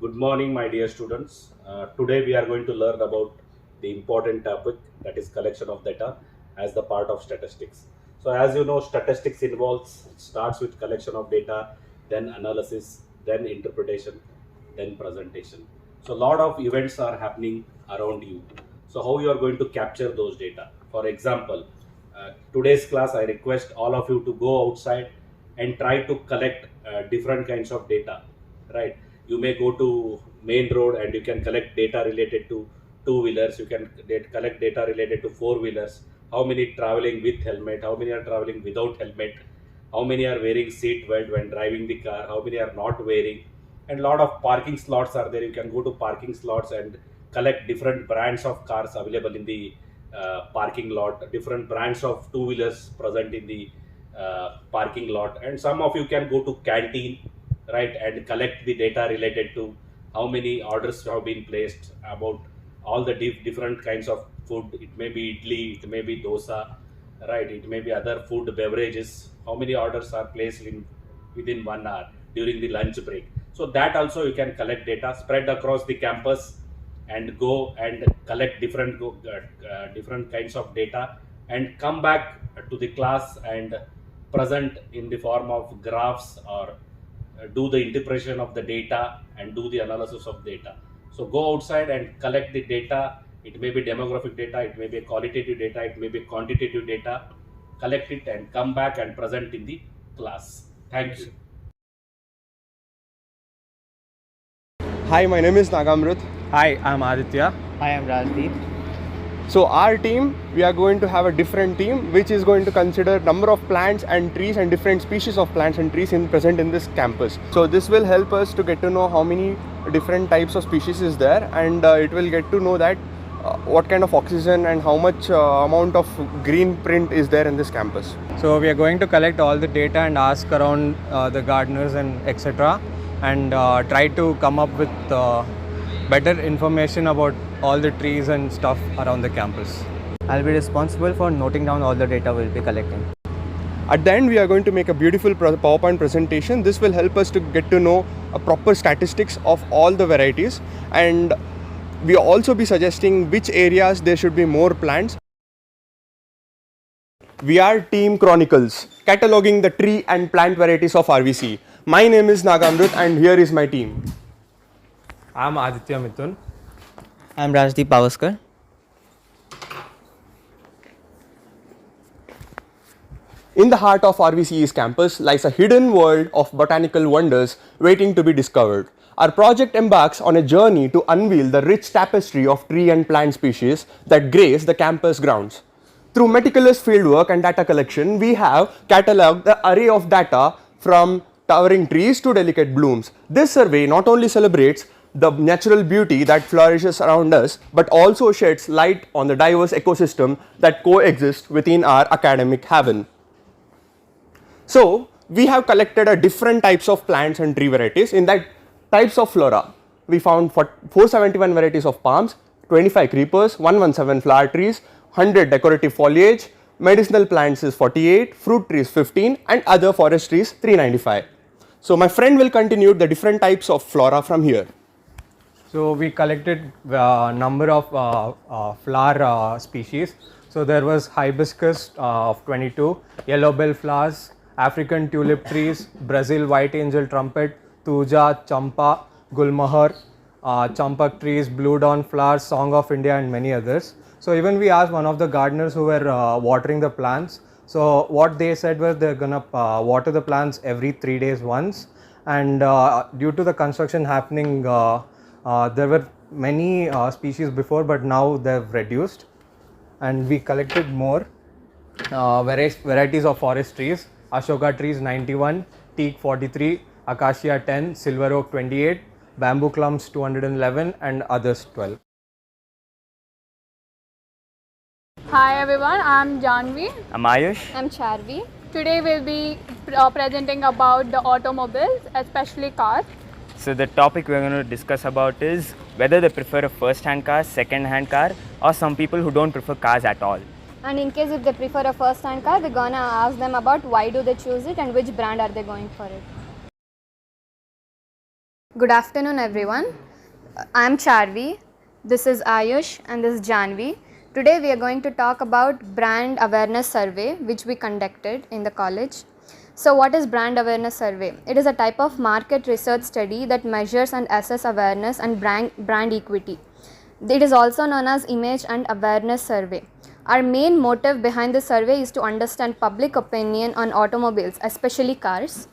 Good morning, my dear students. Today we are going to learn about the important topic, that is collection of data as the part of statistics. So as you know, statistics starts with collection of data, then analysis, then interpretation, then presentation. So a lot of events are happening around you. So how you are going to capture those data? For example, today's class I request all of you to go outside and try to collect different kinds of data, right? You may go to main road and you can collect data related to two wheelers, you can collect data related to four wheelers, how many traveling with helmet, how many are traveling without helmet, how many are wearing seat belt when driving the car, how many are not wearing. And lot of parking slots are there, you can go to parking slots and collect different brands of cars available in the parking lot, different brands of two wheelers present in the parking lot. And some of you can go to canteen, right, and collect the data related to how many orders have been placed, about all the different kinds of food. It may be idli, it may be dosa, right, it may be other food beverages, how many orders are placed in within 1 hour during the lunch break. So that also you can collect data, spread across the campus, and go and collect different kinds of data, and come back to the class and present in the form of graphs, or do the interpretation of the data and do the analysis of data. So go outside and collect the data. It may be demographic data, it may be qualitative data, it may be quantitative data. Collect it and come back and present in the class. Thank you. Hi, my name is Nagamrut. Hi, I'm Aditya. Hi, I'm Rajdeep. So our team, we are going to have a different team which is going to consider number of plants and trees and different species of plants and trees present in this campus. So this will help us to get to know how many different types of species is there, and it will get to know that what kind of oxygen and how much amount of green print is there in this campus. So we are going to collect all the data and ask around the gardeners and etc. and try to come up with better information about all the trees and stuff around the campus. I'll be responsible for noting down all the data we'll be collecting. At the end, we are going to make a beautiful PowerPoint presentation. This will help us to get to know a proper statistics of all the varieties, and we also be suggesting which areas there should be more plants. We are Team Chronicles, cataloging the tree and plant varieties of RVC. My name is Nagamrut and here is my team. I'm Aditya Mithun. I'm Rajdeep Pavaskar. In the heart of RVCE's campus lies a hidden world of botanical wonders waiting to be discovered. Our project embarks on a journey to unveil the rich tapestry of tree and plant species that grace the campus grounds. Through meticulous fieldwork and data collection, we have catalogued the array of data from towering trees to delicate blooms. This survey not only celebrates the natural beauty that flourishes around us, but also sheds light on the diverse ecosystem that coexists within our academic haven. So, we have collected different types of plants and tree varieties. In that types of flora, we found 471 varieties of palms, 25 creepers, 117 flower trees, 100 decorative foliage, medicinal plants is 48, fruit trees 15, and other forest trees 395. So, my friend will continue the different types of flora from here. So we collected number of flower species. So there was hibiscus of 22, yellow bell flowers, African tulip trees, Brazil white angel trumpet, Tuja, Champa, Gulmohar, champak trees, blue dawn flowers, Song of India, and many others. So even we asked one of the gardeners who were watering the plants. So what they said was they're gonna water the plants every 3 days once, and due to the construction happening, there were many species before, but now they've reduced. And we collected more varieties of forest trees: Ashoka trees 91, teak 43, acacia 10, silver oak 28, bamboo clumps 211, and others 12. Hi everyone, I'm Janvi. I'm Ayush. I'm Charvi. Today we'll be presenting about the automobiles, especially cars. So the topic we're going to discuss about is whether they prefer a first-hand car, second-hand car, or some people who don't prefer cars at all. And in case if they prefer a first-hand car, we're gonna ask them about why do they choose it and which brand are they going for it. Good afternoon, everyone. I am Charvi. This is Ayush and this is Janvi. Today we are going to talk about brand awareness survey which we conducted in the college. So what is brand awareness survey? It is a type of market research study that measures and assess awareness and brand equity. It is also known as image and awareness survey. Our main motive behind the survey is to understand public opinion on automobiles, especially cars.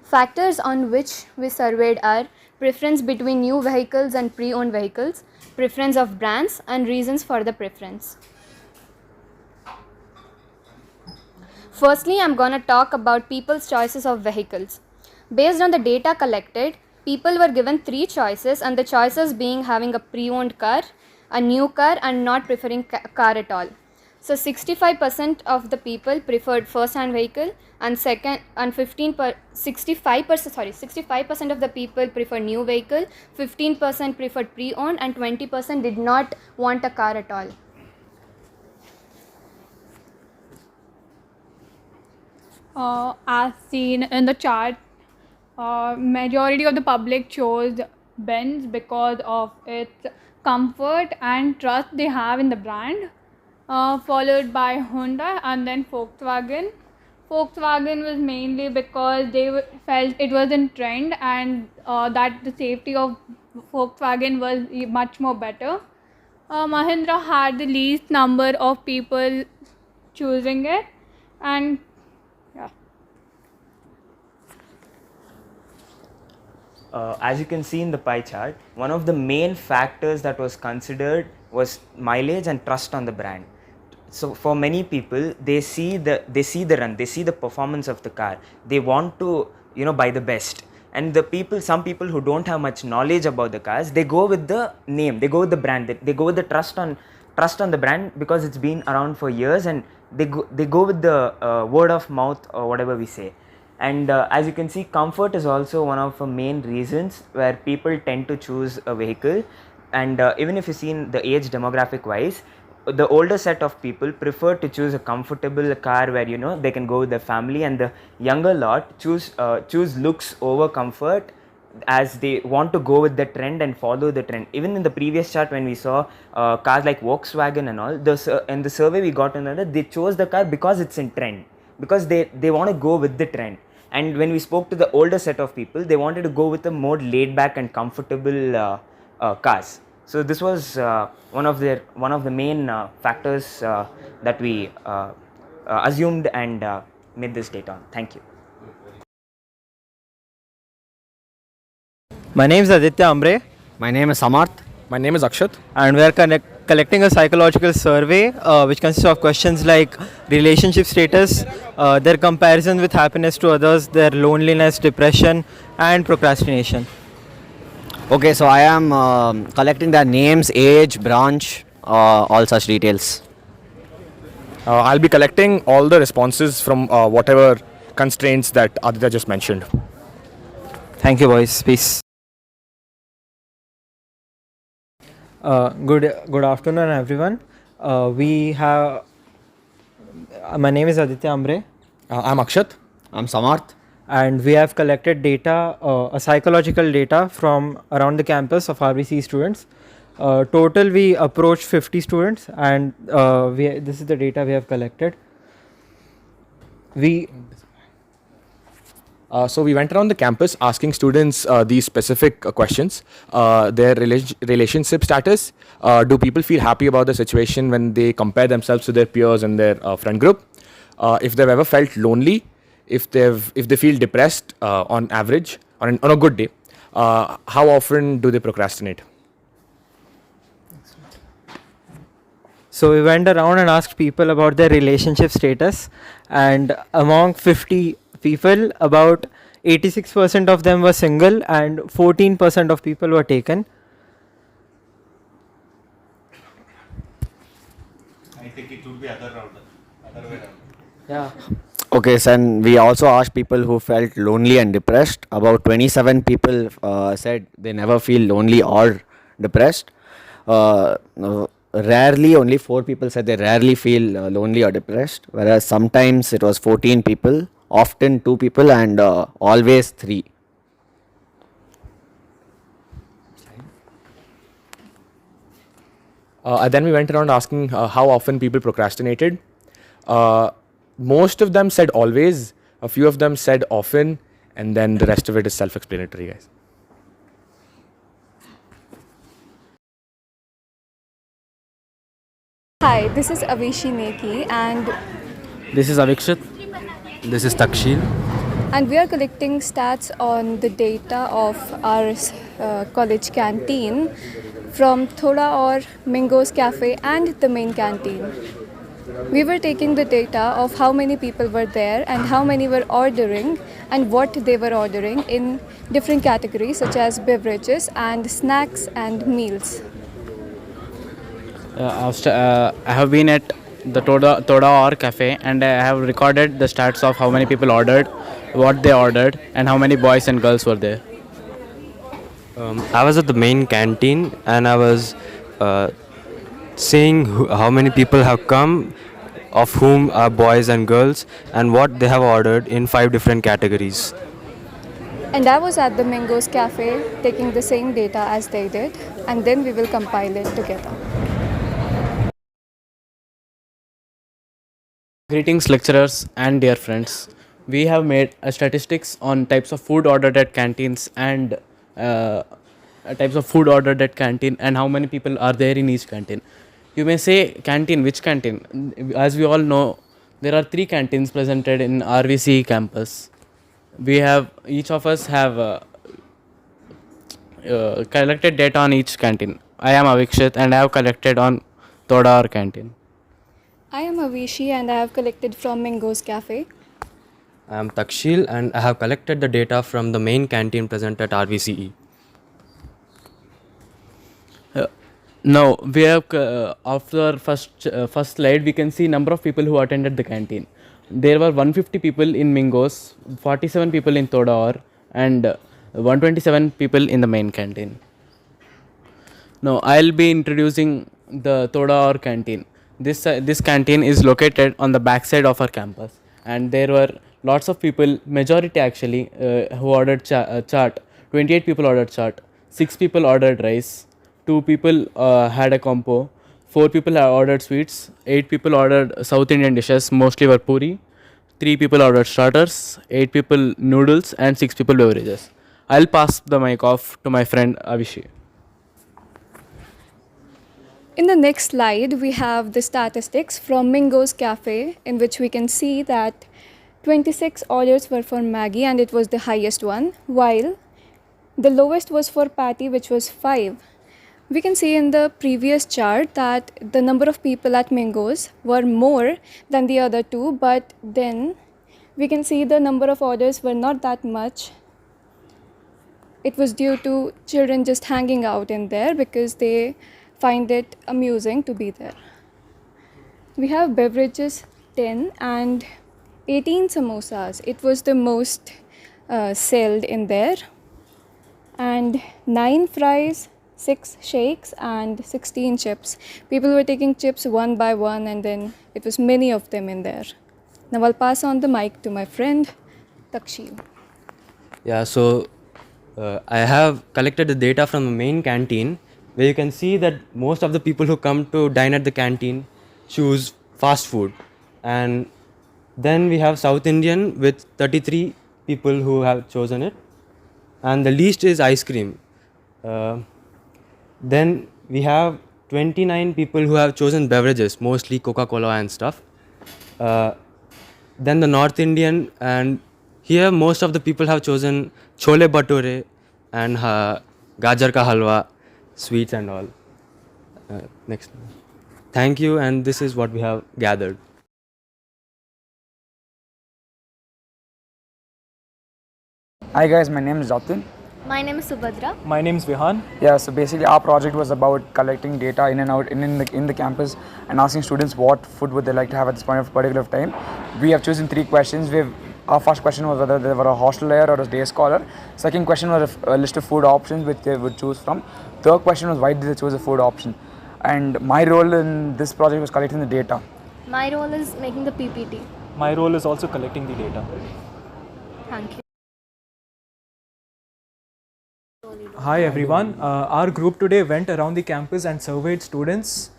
Factors on which we surveyed are preference between new vehicles and pre-owned vehicles, preference of brands, and reasons for the preference. Firstly, I'm going to talk about people's choices of vehicles. Based on the data collected, people were given 3 choices, and the choices being having a pre-owned car, a new car, and not preferring car at all. So 65% of the people preferred first-hand vehicle, and 65% of the people prefer new vehicle, 15% preferred pre-owned, and 20% did not want a car at all. As seen in the chart, majority of the public chose Benz because of its comfort and trust they have in the brand, followed by Honda and then Volkswagen. Volkswagen was mainly because they felt it was in trend and that the safety of Volkswagen was much more better. Mahindra had the least number of people choosing it, and yeah. As you can see in the pie chart, one of the main factors that was considered was mileage and trust on the brand. So for many people, they see the run, they see the performance of the car. They want to buy the best. And some people who don't have much knowledge about the cars, they go with the name, they go with the brand, they go with the trust on the brand because it's been around for years, and they go with the word of mouth or whatever we say. And as you can see, comfort is also one of the main reasons where people tend to choose a vehicle. And even if you see in the age demographic wise, the older set of people prefer to choose a comfortable car where they can go with their family, and the younger lot choose looks over comfort, as they want to go with the trend and follow the trend. Even in the previous chart when we saw cars like Volkswagen and all, in the survey we got another, they chose the car because it's in trend, because they want to go with the trend. And when we spoke to the older set of people, they wanted to go with a more laid back and comfortable cars. So this was one of the main factors that we assumed and made this data on. Thank you. My name is Aditya Ambre, My name is Samarth. My name is Akshat. and we are collecting a psychological survey which consists of questions like relationship status, their comparison with happiness to others, their loneliness, depression, and procrastination. Okay, so I am collecting their names, age, branch, all such details. I'll be collecting all the responses from whatever constraints that Aditya just mentioned. Thank you, boys. Peace. Good afternoon, everyone. We have. My name is Aditya Ambre, I'm Akshat. I'm Samarth. and we have collected data, a psychological data from around the campus of RBC students. Total, we approached 50 students, and this is the data we have collected. So we went around the campus asking students these specific questions, their relationship status, do people feel happy about the situation when they compare themselves to their peers and their friend group, if they've ever felt lonely, if they feel depressed on average, on a good day, how often do they procrastinate. So we went around and asked people about their relationship status, and among 50 people, about 86% of them were single and 14% of people were taken. I think it would be other way around. Yeah. Okay, so and we also asked people who felt lonely and depressed. About 27 people said they never feel lonely or depressed. Rarely, only 4 people said they rarely feel lonely or depressed, whereas sometimes it was 14 people, often 2 people, and always 3. Then we went around asking how often people procrastinated. Most of them said always, a few of them said often, and then the rest of it is self-explanatory, guys. Hi, this is Avishi Neki and This is Avikshit. This is Takshil. we are collecting stats on the data of our college canteen from Thoda Aur, Mingo's Cafe and the main canteen. We were taking the data of how many people were there and how many were ordering and what they were ordering in different categories such as beverages and snacks and meals. I have been at the Thoda Aur Cafe and I have recorded the stats of how many people ordered, what they ordered, and how many boys and girls were there. I was at the main canteen and I was seeing how many people have come, of whom are boys and girls, and what they have ordered in 5 different categories. And I was at the Mingo's Cafe taking the same data as they did, and then we will compile it together. Greetings, lecturers and dear friends. We have made a statistics on types of food ordered at canteens and types of food ordered at canteen and how many people are there in each canteen. You may say canteen, which canteen? As we all know, there are 3 canteens presented in RVC campus. We have, each of us have collected data on each canteen. I am Avikshit and I have collected on Thoda Aur canteen. I am Avishi and I have collected from Mingo's Cafe. I am Takshil and I have collected the data from the main canteen present at RVCE. Now we have after first slide we can see number of people who attended the canteen. There were 150 people in Mingo's, 47 people in Thoda Aur, and 127 people in the main canteen. Now I'll be introducing the Thoda Aur canteen. This canteen is located on the backside of our campus, and there were lots of people, majority actually, who ordered chaat. 28 people ordered chaat, 6 people ordered rice, 2 people had a compo, 4 people have ordered sweets, 8 people ordered South Indian dishes, mostly were puri, 3 people ordered starters, 8 people noodles, and 6 people beverages. I'll pass the mic off to my friend Avishi. In the next slide, we have the statistics from Mingo's Cafe, in which we can see that 26 orders were for Maggie and it was the highest one, while the lowest was for patty, which was 5. We can see in the previous chart that the number of people at Mingo's were more than the other 2, but then we can see the number of orders were not that much. It was due to children just hanging out in there because they find it amusing to be there. We have beverages 10 and 18 samosas. It was the most sold in there. And 9 fries, 6 shakes and 16 chips. People were taking chips one by one and then it was many of them in there. Now I'll pass on the mic to my friend Takshil. Yeah, so I have collected the data from the main canteen, where you can see that most of the people who come to dine at the canteen choose fast food. And then we have South Indian with 33 people who have chosen it. And the least is ice cream. Then we have 29 people who have chosen beverages, mostly Coca-Cola and stuff. Then the North Indian, and here most of the people have chosen chole bhature and gajar ka halwa, sweets and all. Next. Thank you, and this is what we have gathered. Hi guys, my name is Jatin. My name is Subhadra. My name is Vihan. Yeah, so basically our project was about collecting data in and out in the campus and asking students what food would they like to have at this point of particular time. We have chosen 3 questions. Our first question was whether they were a hostelier or a day scholar. Second question was a list of food options which they would choose from. Third question was why did they choose a food option. And my role in this project was collecting the data. My role is making the PPT. My role is also collecting the data. Thank you. Hi everyone. Our group today went around the campus and surveyed students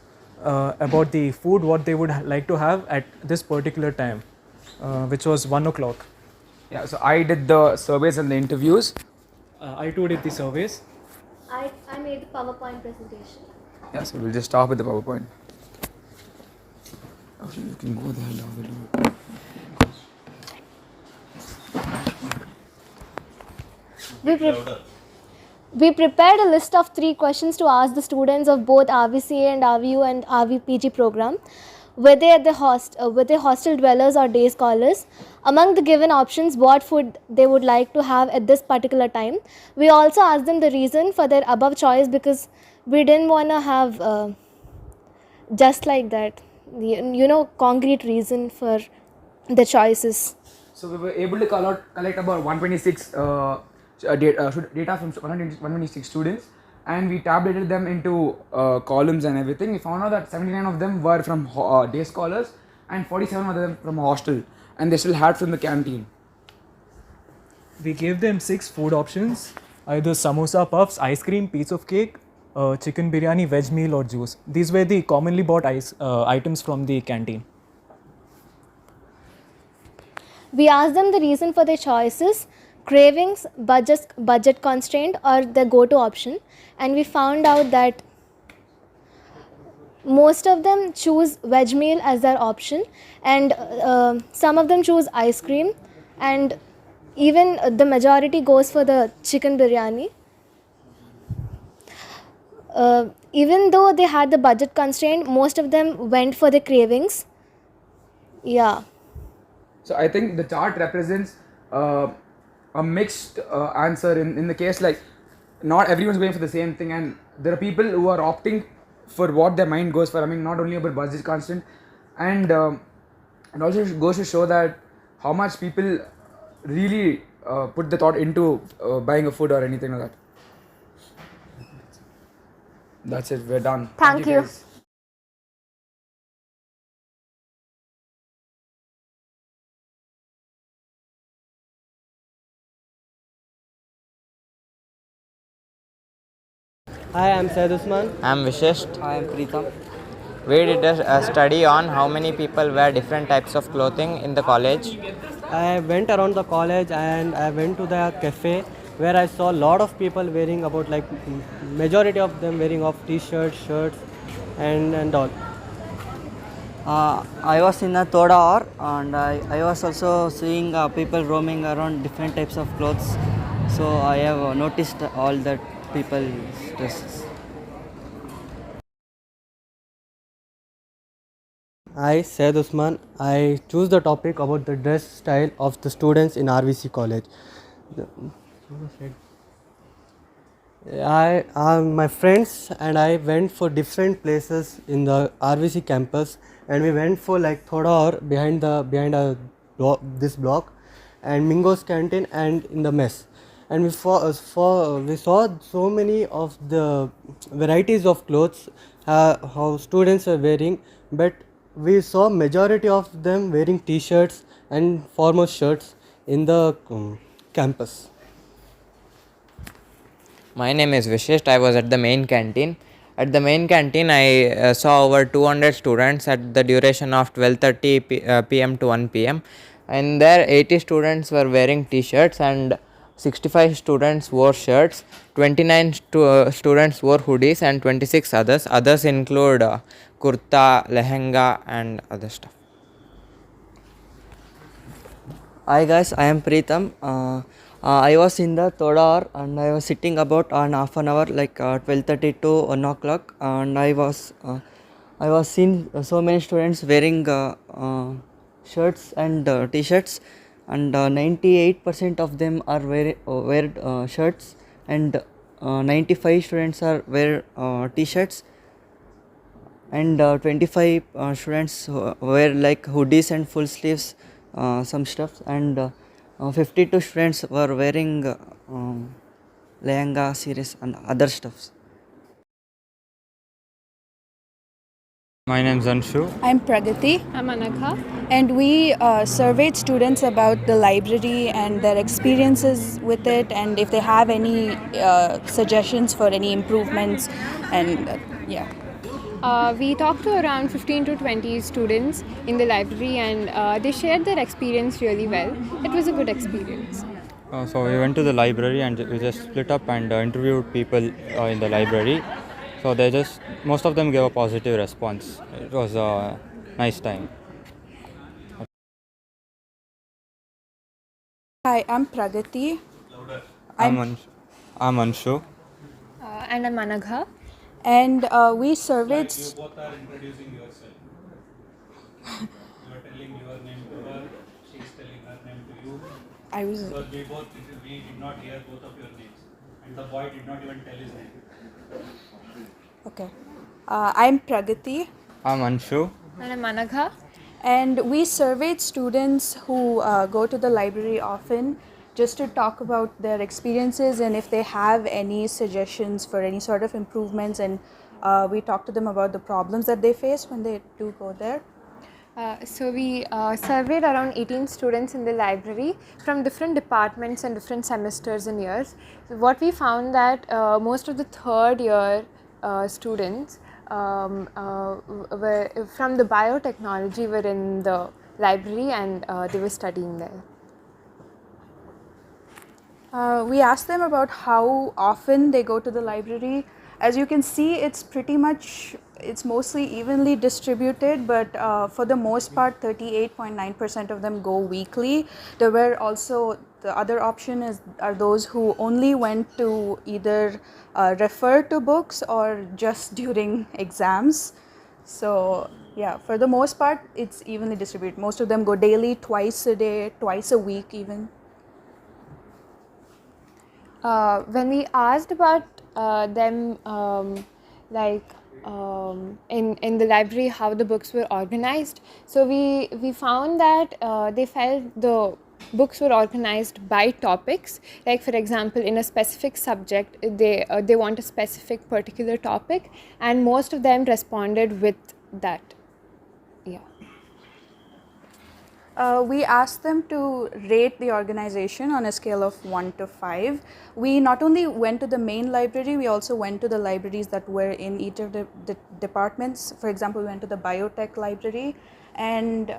about the food what they would like to have at this particular time, which was 1 o'clock. Yeah, so I did the surveys and the interviews. I too did the surveys. I made the PowerPoint presentation. Yeah, so we'll just start with the PowerPoint. Actually, you can go there now. We'll do it. We prepared a list of 3 questions to ask the students of both RVCA and RVU and RVPG program. Were they hostel dwellers or day scholars? Among the given options, what food they would like to have at this particular time. We also asked them the reason for their above choice because we didn't want to have just like that, concrete reason for the choices. So we were able to collect about 126 data from 126 students, and we tabulated them into columns and everything. We found out that 79 of them were from day scholars and 47 of them from hostel, and they still had from the canteen. We gave them 6 food options, either samosa puffs, ice cream, piece of cake, chicken biryani, veg meal or juice. These were the commonly bought items from the canteen. We asked them the reason for their choices, cravings, budget constraint or the go-to option, and we found out that most of them choose veg meal as their option, and some of them choose ice cream, and even the majority goes for the chicken biryani. Even though they had the budget constraint, most of them went for the cravings. Yeah. So I think the chart represents a mixed answer in the case like not everyone's going for the same thing, and there are people who are opting for what their mind goes for. I mean, not only about budget constant, and it also goes to show that how much people really put the thought into buying a food or anything like that. That's it, we're done. Thank you. Guys. Hi, I'm Syed Usman. I'm Vishesh. I am Preetham. We did a study on how many people wear different types of clothing in the college. I went around the college and I went to the cafe where I saw a lot of people wearing about like majority of them wearing of t-shirts, shirts and all. I was in a Toda Or and I was also seeing people roaming around different types of clothes. So I have noticed all that people's dresses. I, Syed Usman, I choose the topic about the dress style of the students in RVC college. My friends and I went for different places in the RVC campus, and we went for like Thoda Or behind this block, and Mingo's canteen and in the mess. And we saw so many of the varieties of clothes how students are wearing, but we saw majority of them wearing t-shirts and formal shirts in the campus. My name is Vishesh. I was at the main canteen. At the main canteen, I saw over 200 students at the duration of 12:30 p.m. to 1 p.m. And there 80 students were wearing t-shirts and 65 students wore shirts, 29 students wore hoodies and 26 others. Others include kurta, lehenga and other stuff. Hi guys, I am Preetham. I was in the Toda Or and I was sitting about an half an hour like 12:30 to 1 o'clock, and I was seeing so many students wearing shirts and t-shirts, and 98% of them are wear shirts, and 95 students are wear t-shirts, and 25 students wear like hoodies and full sleeves, some stuff, and 52 students were wearing lehenga series and other stuffs. My name is Anshu. I'm Pragati. I'm Anagha. And we surveyed students about the library and their experiences with it, and if they have any suggestions for any improvements. And yeah. We talked to around 15 to 20 students in the library, and they shared their experience really well. It was a good experience. So we went to the library and we just split up and interviewed people in the library. So most of them gave a positive response. It was a nice time. Hi, I'm Pragati. I'm Anshu. And I'm Anagha. And we surveyed. You both are introducing yourself. You are telling your name to her, she is telling her name to you. I was. Because we did not hear both of your names, and the boy did not even tell his name. Okay. I'm Pragati. I'm Anshu. And I'm Anagha. And we surveyed students who go to the library often just to talk about their experiences and if they have any suggestions for any sort of improvements. And we talked to them about the problems that they face when they do go there. So we surveyed around 18 students in the library from different departments and different semesters and years. So what we found that most of the third year students were from the biotechnology were in the library, and they were studying there. We asked them about how often they go to the library. As you can see, it's mostly evenly distributed, but for the most part, 38.9% of them go weekly. There were also, the other option are those who only went to either refer to books or just during exams. So yeah, for the most part, it's evenly distributed. Most of them go daily, twice a day, twice a week even. When we asked about them, in the library, how the books were organized, so we found that they felt the books were organized by topics. Like for example, in a specific subject, they want a specific particular topic, and most of them responded with that. Yeah. We asked them to rate the organization on a scale of 1 to 5. We not only went to the main library, we also went to the libraries that were in each of the departments. For example, we went to the biotech library, and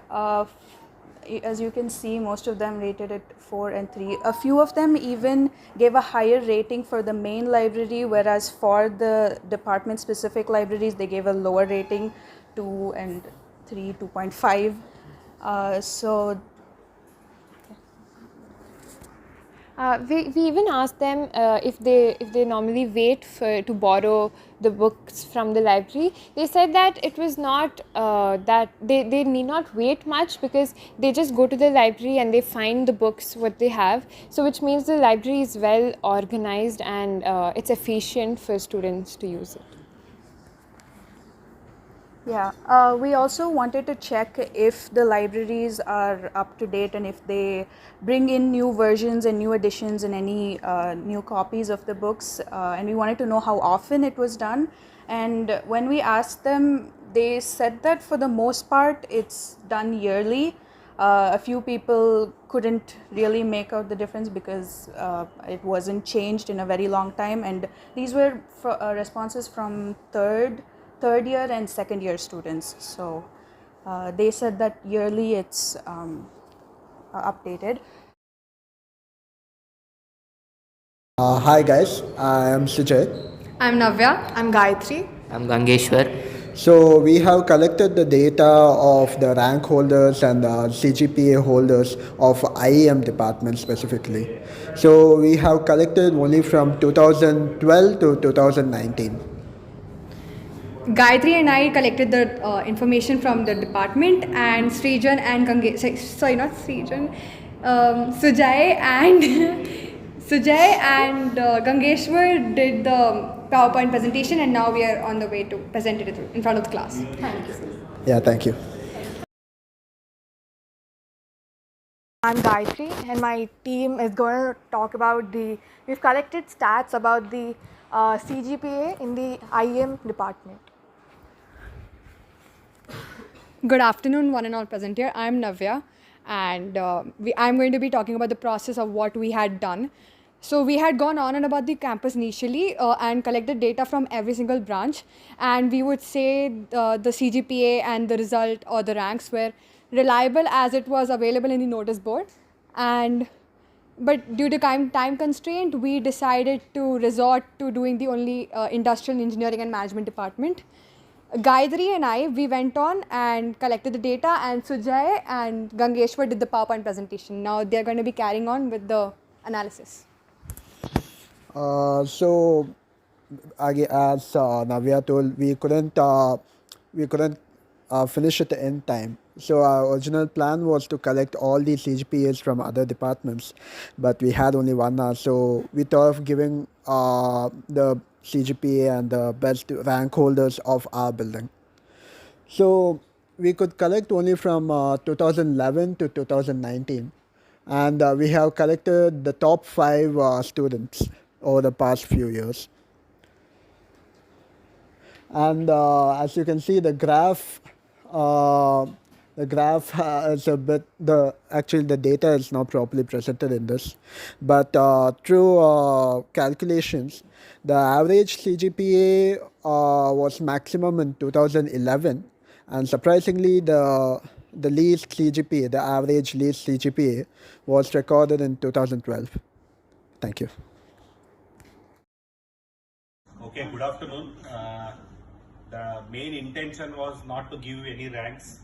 as you can see, most of them rated it 4 and 3. A few of them even gave a higher rating for the main library, whereas for the department-specific libraries, they gave a lower rating, 2 and 3, 2.5. We even asked them if they normally wait to borrow the books from the library. They said that it was not that they need not wait much, because they just go to the library and they find the books what they have. So which means the library is well organized and it's efficient for students to use it. Yeah, we also wanted to check if the libraries are up to date and if they bring in new versions and new editions and any new copies of the books, and we wanted to know how often it was done. And when we asked them, they said that for the most part it's done yearly. A few people couldn't really make out the difference because it wasn't changed in a very long time, and these were responses from third year and second year students. So they said that yearly it's updated. Hi guys, I am Sujay. I'm Navya. I'm Gayatri. I'm Gangeshwar. So we have collected the data of the rank holders and the CGPA holders of IEM department specifically. So we have collected only from 2012 to 2019. Gayatri and I collected the information from the department, and Srijan and Sujay and Gangeshwar did the PowerPoint presentation, and now we are on the way to present it in front of the class. Thank you. Yeah, thank you. I'm Gayatri, and my team is going to talk about we've collected stats about the CGPA in the IEM department. Good afternoon, one and all present here. I'm Navya, and I'm going to be talking about the process of what we had done. So we had gone on and about the campus initially and collected data from every single branch, and we would say the CGPA and the result or the ranks were reliable as it was available in the notice board. But due to time constraint, we decided to resort to doing the only industrial engineering and management department. Gayatri and I, we went on and collected the data, and Sujay and Gangeshwar did the PowerPoint presentation. Now they're going to be carrying on with the analysis. So, again, as Navya told, we couldn't finish at the end time. So our original plan was to collect all the CGPAs from other departments, but we had only 1 hour. So we thought of giving the CGPA and the best rank holders of our building. So we could collect only from 2011 to 2019, and we have collected the top 5 students over the past few years. And as you can see, the graph is a bit, actually the data is not properly presented in this, but through calculations, the average CGPA was maximum in 2011, and surprisingly the least CGPA, the average least CGPA, was recorded in 2012. Thank you. Okay, good afternoon. The main intention was not to give any ranks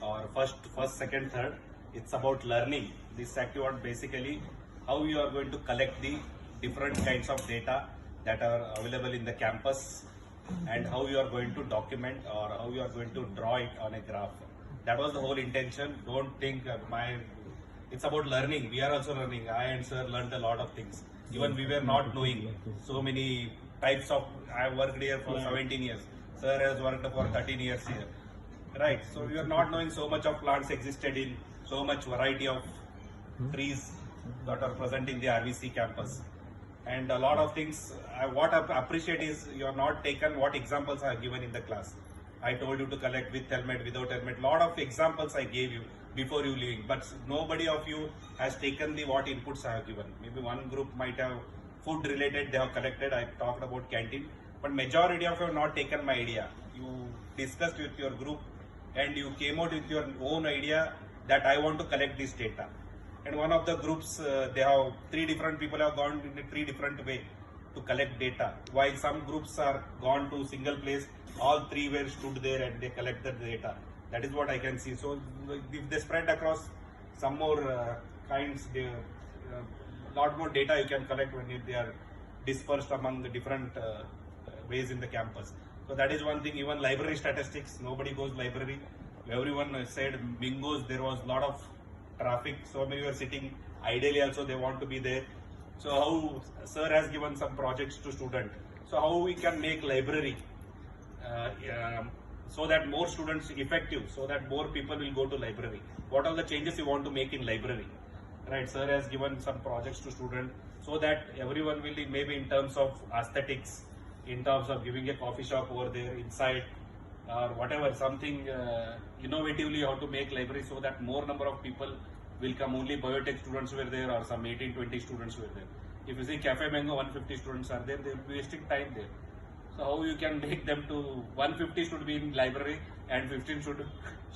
or first, second, third. It's about learning. This activity basically how you are going to collect the different kinds of data that are available in the campus, and how you are going to document or how you are going to draw it on a graph. That was the whole intention. Don't think it's about learning. We are also learning. I and sir learned a lot of things. Even we were not knowing so many types of, I worked here for 17 years. Sir has worked for 13 years here. Right, so we are not knowing so much of plants existed in so much variety of trees that are present in the RVC campus. And a lot of things, what I appreciate is you are not taken what examples I have given in the class. I told you to collect with helmet, without helmet. Lot of examples I gave you before you leaving, but nobody of you has taken the what inputs I have given. Maybe one group might have food related, they have collected. I talked about canteen, but majority of you have not taken my idea. You discussed with your group and you came out with your own idea that I want to collect this data. And one of the groups, they have 3 different people have gone in a 3 different way to collect data. While some groups are gone to single place, all 3 were stood there and they collected the data. That is what I can see. So if they spread across some more kinds, lot more data you can collect when they are dispersed among the different ways in the campus. So that is one thing. Even library statistics, nobody goes library. Everyone said Mingos, there was a lot of traffic, so many were sitting ideally also they want to be there. So how sir has given some projects to student, so how we can make library so that more students effective, so that more people will go to library. What are the changes you want to make in library? Right, sir has given some projects to student so that everyone will be, maybe in terms of aesthetics, in terms of giving a coffee shop over there inside or whatever, something innovatively how to make library so that more number of people will come. Only biotech students were there or some 18-20 students were there. If you see Cafe Mango, 150 students are there, they will be wasting time there. So how you can make them to 150 should be in library and 15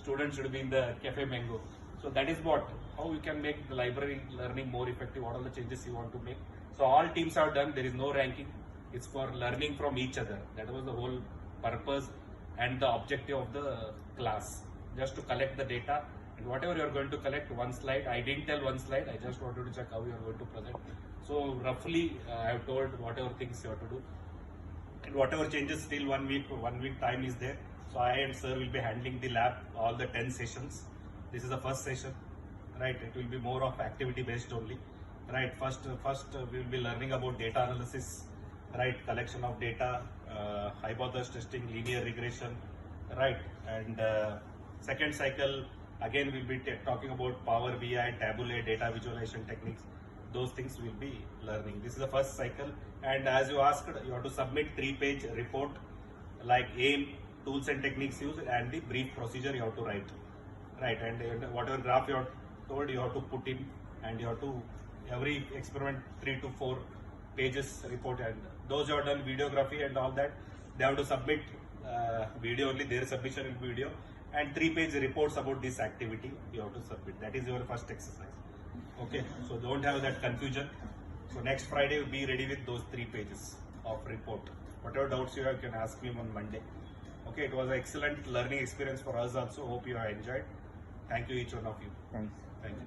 students should be in the Cafe Mango. So that is what, how you can make the library learning more effective, what are the changes you want to make. So all teams have done, there is no ranking, it's for learning from each other. That was the whole purpose and the objective of the class, just to collect the data. And whatever you are going to collect, one slide, I didn't tell one slide, I just wanted to check how you are going to present. So roughly I have told whatever things you have to do. And whatever changes, still 1 week time is there. So I and sir will be handling the lab, all the 10 sessions. This is the first session, right? It will be more of activity based only, right? First we will be learning about data analysis, right? Collection of data, hypothesis testing, linear regression, right? And second cycle, again we'll be talking about Power BI, Tableau, data visualization techniques. Those things we'll be learning. This is the first cycle, and as you asked, you have to submit 3-page report like aim, tools and techniques used, and the brief procedure you have to write. Right, and whatever graph you have told, you have to put in, and you have to every experiment 3 to 4 pages report, and those who have done videography and all that, they have to submit video only, their submission in video, and 3-page reports about this activity you have to submit. That is your first exercise. Okay, so don't have that confusion. So next Friday be ready with those 3 pages of report. Whatever doubts you have, you can ask me on Monday. Okay, it was an excellent learning experience for us also. Hope you have enjoyed. Thank you each one of you. Thanks. Thank you.